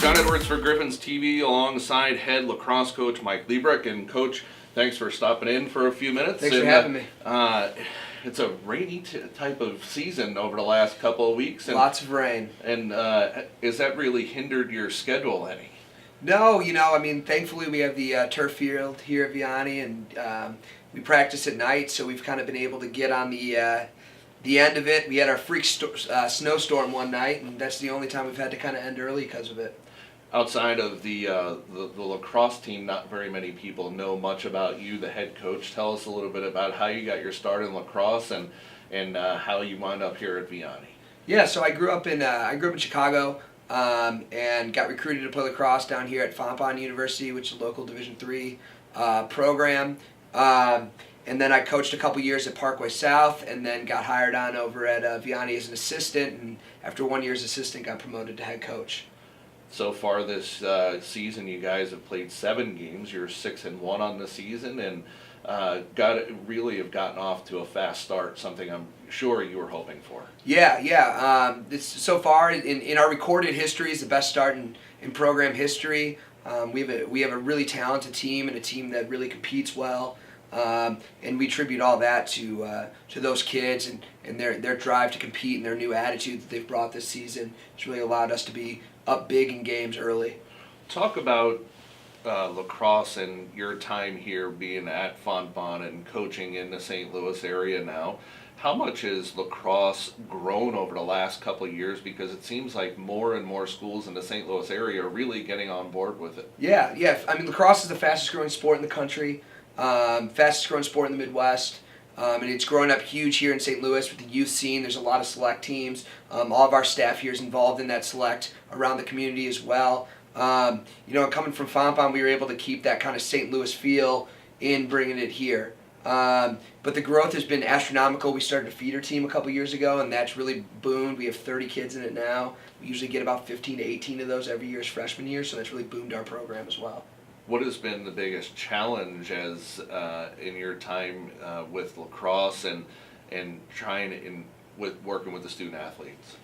John Edwards for Griffins TV alongside head lacrosse coach Mike Liebreich. And Coach, thanks for stopping in for a few minutes. Thanks for having me. It's a rainy type of season over the last couple of weeks. And, lots of rain. And has that really hindered your schedule any? No, thankfully we have the turf field here at Vianney, and we practice at night, so we've kind of been able to get on the end of it. We had our freak snowstorm one night, and that's the only time we've had to kind of end early because of it. Outside of the lacrosse team, not very many people know much about you, the head coach. Tell us a little bit about how you got your start in lacrosse and how you wound up here at Vianney. Yeah, so I grew up in Chicago and got recruited to play lacrosse down here at Fontbonne University, which is a local Division III program. And then I coached a couple years at Parkway South, and then got hired on over at Vianney as an assistant. And after 1 year as assistant, got promoted to head coach. So far this season, you guys have played 7 games. You're 6-1 on the season, and really have gotten off to a fast start. Something I'm sure you were hoping for. Yeah. This so far in our recorded history is the best start in program history. We have a really talented team and a team that really competes well. And we attribute all that to those kids and their drive to compete and their new attitude that they've brought this season. It's really allowed us to be up big in games early. Talk about lacrosse and your time here being at Fontbonne and coaching in the St. Louis area now. How much has lacrosse grown over the last couple of years? Because it seems like more and more schools in the St. Louis area are really getting on board with it. Yeah. Lacrosse is the fastest growing sport in the country, fastest growing sport in the Midwest. And it's growing up huge here in St. Louis with the youth scene. There's a lot of select teams. All of our staff here is involved in that select around the community as well. Coming from Fontbonne, we were able to keep that kind of St. Louis feel in bringing it here. But the growth has been astronomical. We started a feeder team a couple years ago, and that's really boomed. We have 30 kids in it now. We usually get about 15 to 18 of those every year as freshman year, so that's really boomed our program as well. What has been the biggest challenge as in your time with lacrosse and with working with the student athletes?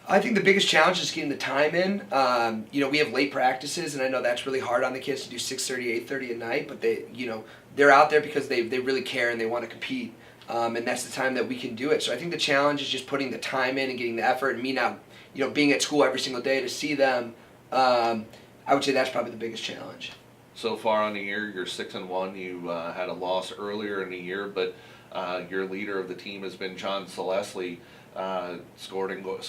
I think the biggest challenge is getting the time in. We have late practices, and I know that's really hard on the kids to do 6:30, 8:30 at night. But they're out there because they really care and they want to compete, and that's the time that we can do it. So I think the challenge is just putting the time in and getting the effort. And me now, being at school every single day to see them. I would say that's probably the biggest challenge. So far on the year, you're 6-1. You had a loss earlier in the year, but your leader of the team has been John Selesky, scoring goals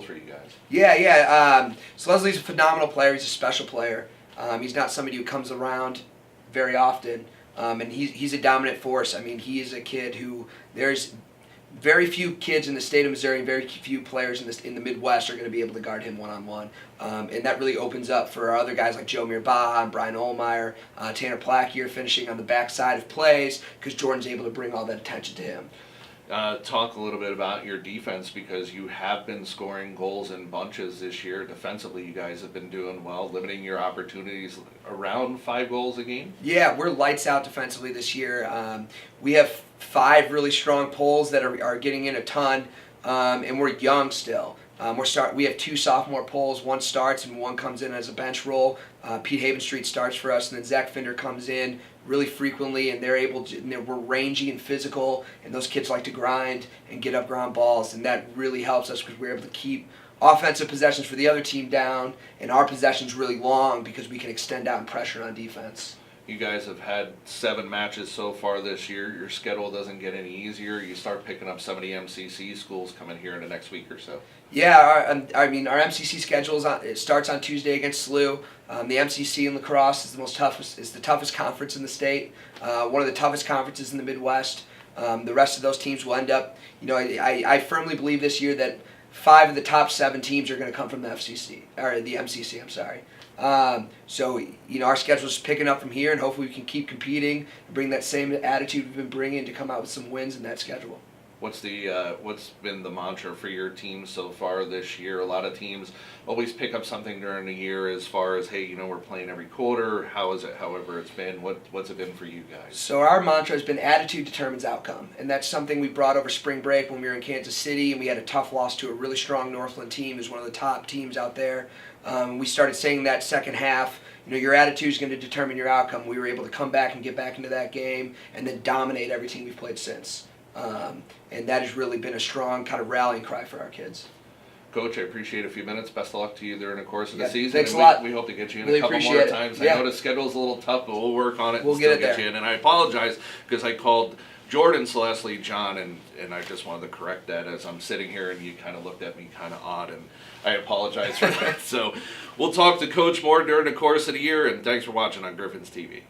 for you guys. Yeah. Selesky's a phenomenal player. He's a special player. He's not somebody who comes around very often, and he's a dominant force. He is a kid who there's very few kids in the state of Missouri and very few players in the Midwest are going to be able to guard him one-on-one. And that really opens up for our other guys like Joe Mirbaugh and Brian Olmeyer, Tanner Plakier finishing on the backside of plays because Jordan's able to bring all that attention to him. Talk a little bit about your defense, because you have been scoring goals in bunches this year. Defensively, you guys have been doing well, limiting your opportunities around 5 goals a game. Yeah, we're lights out defensively this year. We have 5 really strong poles that are getting in a ton, and we're young still. We have 2 sophomore poles. One starts and one comes in as a bench role. Pete Havenstreet starts for us, and then Zach Finder comes in really frequently, and we're rangy and physical, and those kids like to grind and get up ground balls, and that really helps us because we're able to keep offensive possessions for the other team down and our possessions really long because we can extend out and pressure on defense. You guys have had 7 matches so far this year. Your schedule doesn't get any easier. You start picking up some of the MCC schools coming here in the next week or so. Yeah, our MCC schedule it starts on Tuesday against SLU. The MCC in lacrosse is the toughest conference in the state. One of the toughest conferences in the Midwest. The rest of those teams will end up. I firmly believe this year that 5 of the top 7 teams are going to come from the MCC. I'm sorry. So our schedule is picking up from here, and hopefully we can keep competing and bring that same attitude we've been bringing to come out with some wins in that schedule. What's been the mantra for your team so far this year? A lot of teams always pick up something during the year as far as, hey, we're playing every quarter. How is it? However, it's been. What's it been for you guys? So our mantra has been attitude determines outcome, and that's something we brought over spring break when we were in Kansas City, and we had a tough loss to a really strong Northland team, who's one of the top teams out there. We started saying that second half. Your attitude is going to determine your outcome. We were able to come back and get back into that game, and then dominate every team we've played since. And that has really been a strong kind of rallying cry for our kids. Coach, I appreciate a few minutes. Best of luck to you during the course of the Yeah, season. thanks and a lot. We hope to get you in Really a couple appreciate more it. times. Yeah. I know the schedule's a little tough, but we'll work on it We'll and get still it get there. you in. And I apologize because I called Jordan Celeste John, and I just wanted to correct that as I'm sitting here and you kind of looked at me kind of odd, and I apologize for that. So we'll talk to Coach more during the course of the year, and thanks for watching on Griffins TV.